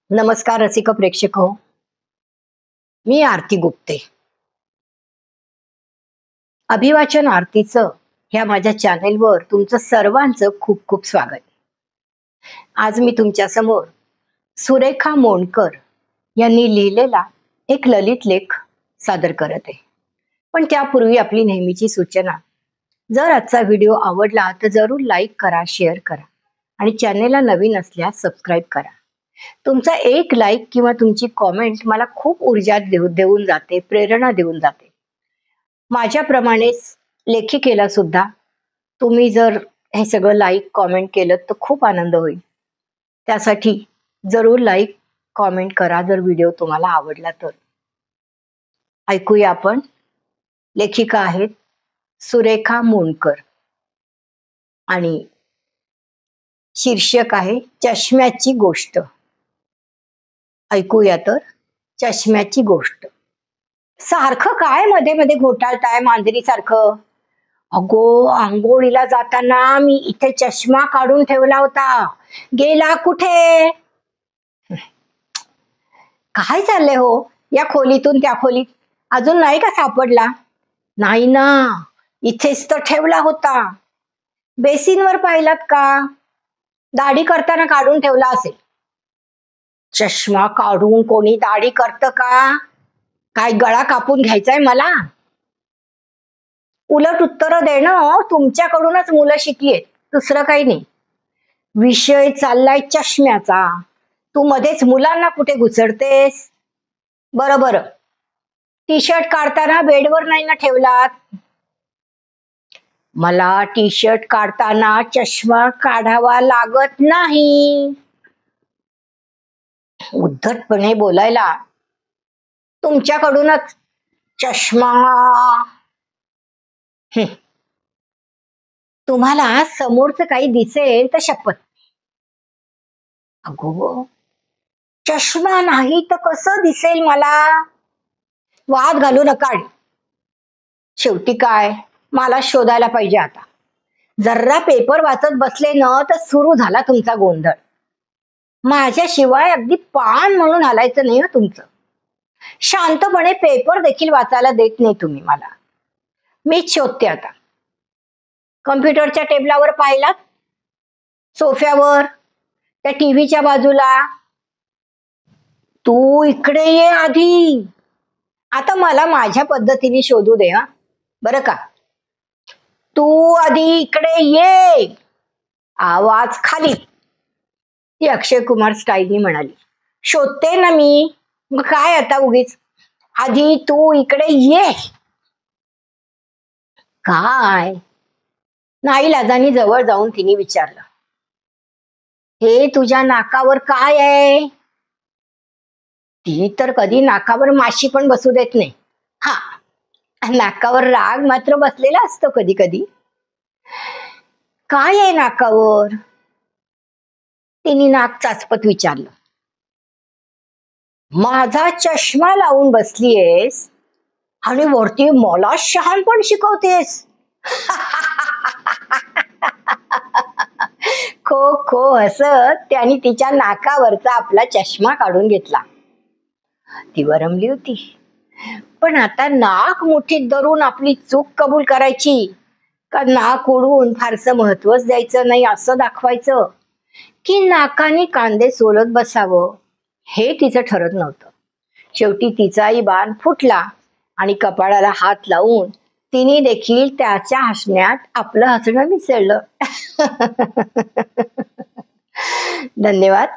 नमस्कार रसिक प्रेक्षक हो, मी आरती गुप्ते. अभिवाचन आरतीचं ह्या माझ्या चॅनेलवर तुमचं सर्वांचं खूप खूप स्वागत. आज मी तुमच्या समोर सुरेखा मोंडकर यांनी लिहिलेला एक ललित लेख सादर करत आहे. पण त्यापूर्वी आपली नेहमीची सूचना, जर आजचा व्हिडिओ आवडला तर जरूर लाईक करा, शेअर करा आणि चॅनेलला नवीन असल्यास सबस्क्राईब करा. तुमचा एक लाईक किंवा तुमची कॉमेंट मला खूप ऊर्जा देऊन जाते, प्रेरणा देऊन जाते. माझ्याप्रमाणेच लेखिकेला सुद्धा तुम्ही जर हे सगळं लाईक कॉमेंट केलं तर खूप आनंद होईल. त्यासाठी जरूर लाईक कॉमेंट करा जर व्हिडिओ तुम्हाला आवडला तर. ऐकूया आपण. लेखिका आहेत सुरेखा मोंडकर आणि शीर्षक आहे चष्म्याची गोष्ट. ऐकूया तर. चष्म्याची गोष्ट. सारखं काय मध्ये मध्ये घोटाळताय मांजरी सारखं? अगो, आंघोळीला जाताना मी इथे चष्मा काढून ठेवला होता, गेला कुठे? काय चाललंय हो या खोलीतून त्या खोलीत? अजून नाही का सापडला? नाही ना, इथेच तर ठेवला होता. बेसिनवर पाहिलात का? दाढी करताना काढून ठेवला असेल. चष्मा काढून कोणी दाढी करतं का? काय गळा कापून घ्यायचाय मला? उलट उत्तर देणं तुमच्याकडूनच मुलं शिकलीत, दुसरं काही नाही. विषय चाललाय चष्म्याचा, तू मध्येच मुलांना कुठे घुसडतेस? बरं बरं, टी शर्ट काढताना बेडवर नाही ना ठेवलात? मला टी शर्ट काढताना चष्मा काढावा लागत नाही. उद्धटपणे बोलायला तुमच्याकडूनच चष्मा. तुम्हाला समोरचं काही दिसेल तर शपथ. अगो, चष्मा नाही तर कसं दिसेल मला? वाद घालू नका. शेवटी काय, मला शोधायला पाहिजे आता. जरा पेपर वाचत बसले ना तर सुरू झाला तुमचा गोंधळ. माझ्याशिवाय अगदी पान म्हणून हलायचं नाही ना तुमचं. शांतपणे पेपर देखील वाचायला देत नाही तुम्ही मला. मीच शोधते आता. कम्प्युटरच्या टेबलावर पाहिलात, सोफ्यावर, त्या टीव्हीच्या बाजूला. तू इकडे ये आधी. आता मला माझ्या पद्धतीने शोधू दे हा, बरं का? तू आधी इकडे ये. आवाज खाली. ती अक्षय कुमार स्टाईलनी म्हणाली. शोधते ना मी, मग काय आता उगीच. आधी तू इकडे ये. काय? नाईलाजानी जवळ जाऊन तिने विचारलं. हे तुझ्या नाकावर काय आहे? ती तर कधी नाकावर माशी पण बसू देत नाही. हा, नाकावर राग मात्र बसलेला असतो कधी कधी. काय आहे नाकावर? तिने नाक चाचपत विचारलं. माझा चष्मा लावून बसलीयेस आणि वरती मला शहाणपण शिकवतेस. खो खो हसत त्याने तिच्या नाकावरचा आपला चष्मा काढून घेतला. ती वरमली होती. पण आता नाक मुठीत धरून आपली चूक कबूल करायची का नाक ओढून फारसं महत्वच द्यायचं नाही असं दाखवायचं, की नाकाने कांदे सोलत बसावं, हे तिचं ठरत नव्हतं. शेवटी तिचाही बाण फुटला आणि कपाळाला हात लावून तिने देखील त्याच्या हसण्यात आपलं हसणं मिसळलं. धन्यवाद.